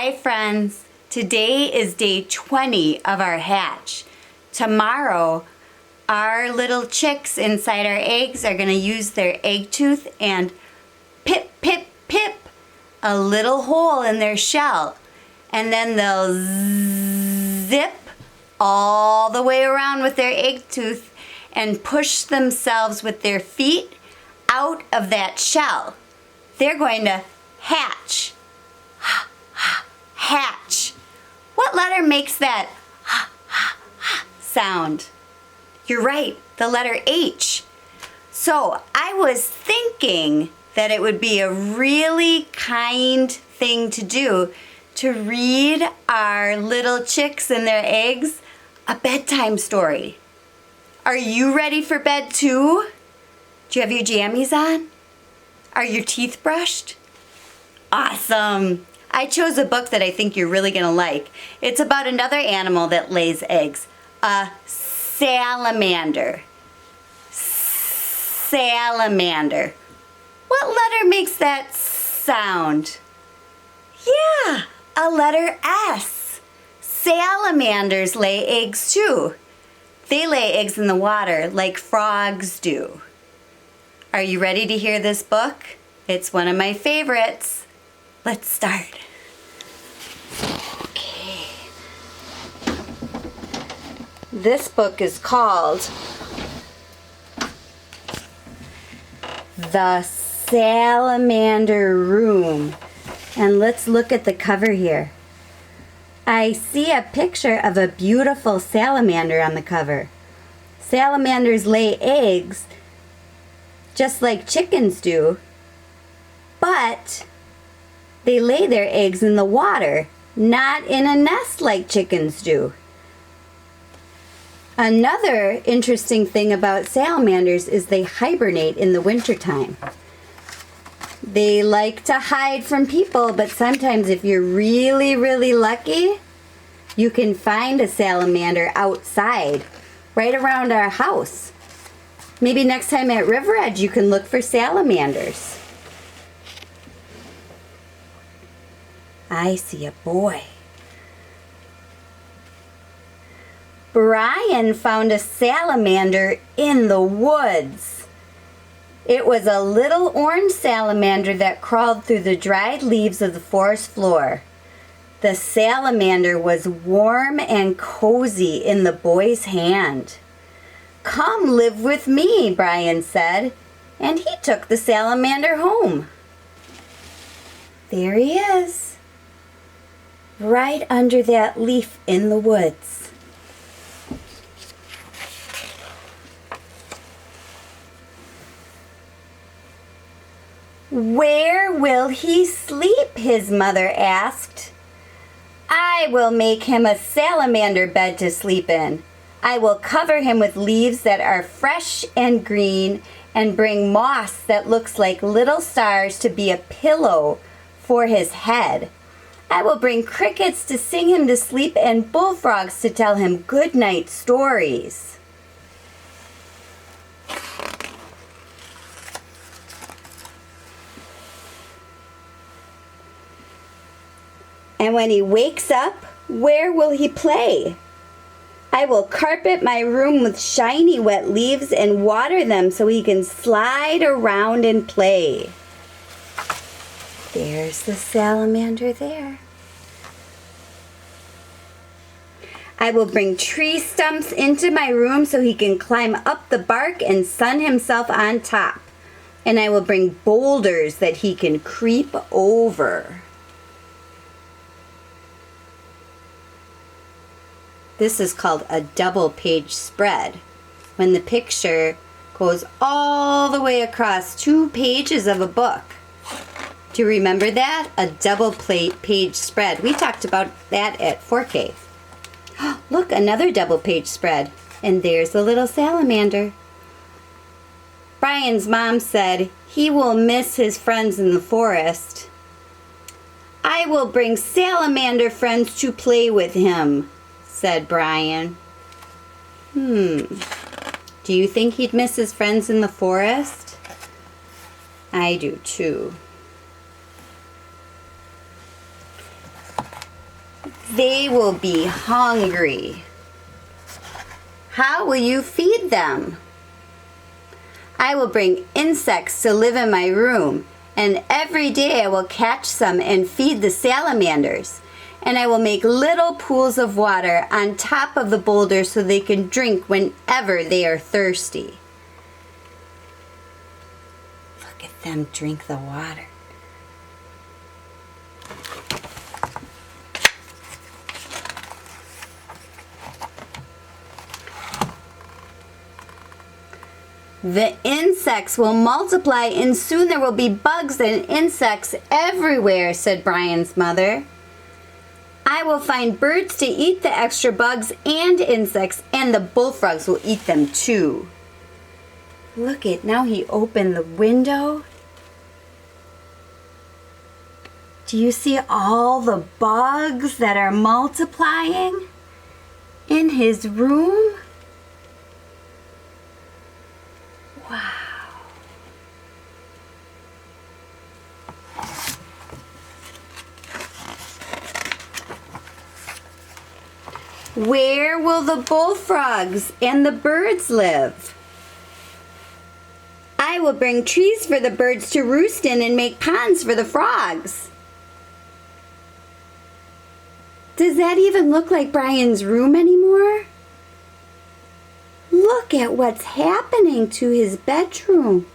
Hi friends, today is day 20 of our hatch. Tomorrow, our little chicks inside our eggs are going to use their egg tooth and pip, pip, pip a little hole in their shell. And then they'll zip all the way around with their egg tooth and push themselves with their feet out of that shell. They're going to hatch. Hatch. What letter makes that sound? You're right, the letter H. So I was thinking that it would be a really kind thing to do to read our little chicks and their eggs a bedtime story. Are you ready for bed too? Do you have your jammies on? Are your teeth brushed? Awesome. I chose a book that I think you're really going to like. It's about another animal that lays eggs. A salamander. Salamander. What letter makes that sound? Yeah, a letter S. Salamanders lay eggs too. They lay eggs in the water like frogs do. Are you ready to hear this book? It's one of my favorites. Let's start. Okay. This book is called The Salamander Room. And let's look at the cover here. I see a picture of a beautiful salamander on the cover. Salamanders lay eggs just like chickens do, but they lay their eggs in the water, not in a nest like chickens do. Another interesting thing about salamanders is they hibernate in the wintertime. They like to hide from people, but sometimes if you're really, really lucky, you can find a salamander outside, right around our house. Maybe next time at River Edge you can look for salamanders. I see a boy. Brian found a salamander in the woods. It was a little orange salamander that crawled through the dried leaves of the forest floor. The salamander was warm and cozy in the boy's hand. "Come live with me," Brian said, and he took the salamander home. There he is, right under that leaf in the woods. "Where will he sleep?" his mother asked. "I will make him a salamander bed to sleep in. I will cover him with leaves that are fresh and green and bring moss that looks like little stars to be a pillow for his head. I will bring crickets to sing him to sleep and bullfrogs to tell him good night stories." "And when he wakes up, where will he play? I will carpet my room with shiny wet leaves and water them so he can slide around and play." There's the salamander there. "I will bring tree stumps into my room so he can climb up the bark and sun himself on top. And I will bring boulders that he can creep over." This is called a double page spread, when the picture goes all the way across 2 pages of a book. Do you remember that? A double page spread. We talked about that at 4K. Look, another double page spread. And there's the little salamander. Brian's mom said he will miss his friends in the forest. "I will bring salamander friends to play with him," said Brian. Do you think he'd miss his friends in the forest? I do too. They will be hungry. How will you feed them? I will bring insects to live in my room, and every day I will catch some and feed the salamanders. And I will make little pools of water on top of the boulder so they can drink whenever they are thirsty. Look at them drink the water. The insects will multiply and soon there will be bugs and insects everywhere, said Brian's mother. I will find birds to eat the extra bugs and insects, and the bullfrogs will eat them too. Look it, now he opened the window. Do you see all the bugs that are multiplying in his room? Wow. Where will the bullfrogs and the birds live? I will bring trees for the birds to roost in and make ponds for the frogs. Does that even look like Brian's room anymore? Look at what's happening to his bedroom.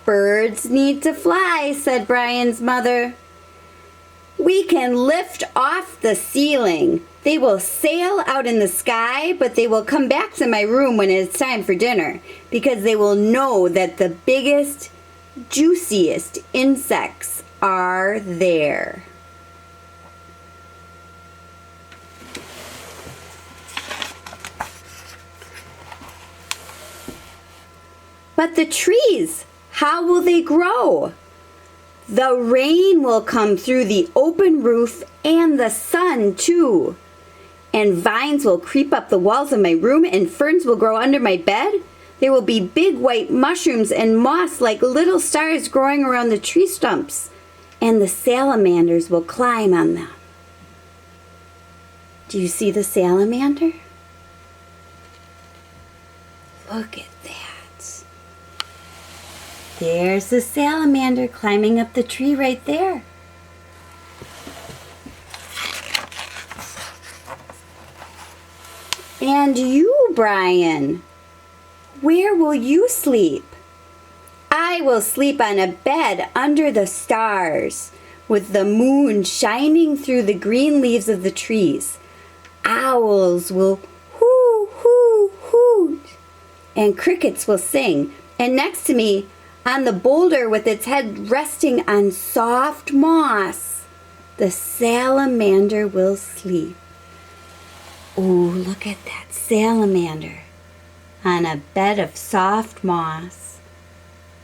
Birds need to fly, said Brian's mother. We can lift off the ceiling. They will sail out in the sky, but they will come back to my room when it's time for dinner because they will know that the biggest, juiciest insects are there. But the trees, how will they grow? The rain will come through the open roof and the sun too. And vines will creep up the walls of my room and ferns will grow under my bed. There will be big white mushrooms and moss like little stars growing around the tree stumps. And the salamanders will climb on them. Do you see the salamander? Look at that. There's the salamander climbing up the tree right there. And you, Brian, where will you sleep? I will sleep on a bed under the stars, with the moon shining through the green leaves of the trees. Owls will hoo, hoo, hoot, and crickets will sing. And next to me, on the boulder with its head resting on soft moss, the salamander will sleep. Oh, look at that salamander on a bed of soft moss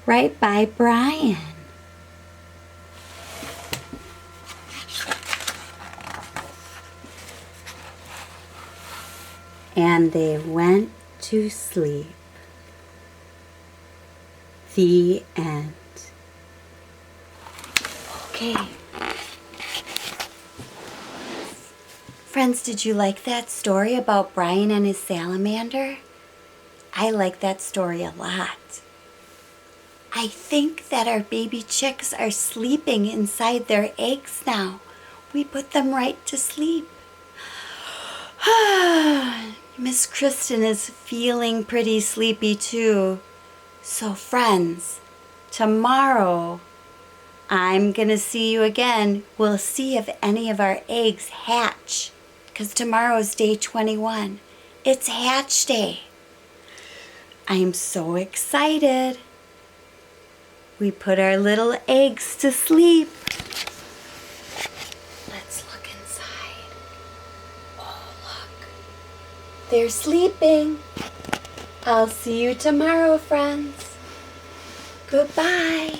right by Brian. And they went to sleep. The end. Okay. Friends, did you like that story about Brian and his salamander? I like that story a lot. I think that our baby chicks are sleeping inside their eggs now. We put them right to sleep. Miss Kristen is feeling pretty sleepy too. So friends, tomorrow I'm going to see you again. We'll see if any of our eggs hatch because tomorrow's day 21. It's hatch day. I'm so excited. We put our little eggs to sleep. Let's look inside. Oh, look. They're sleeping. I'll see you tomorrow, friends. Goodbye.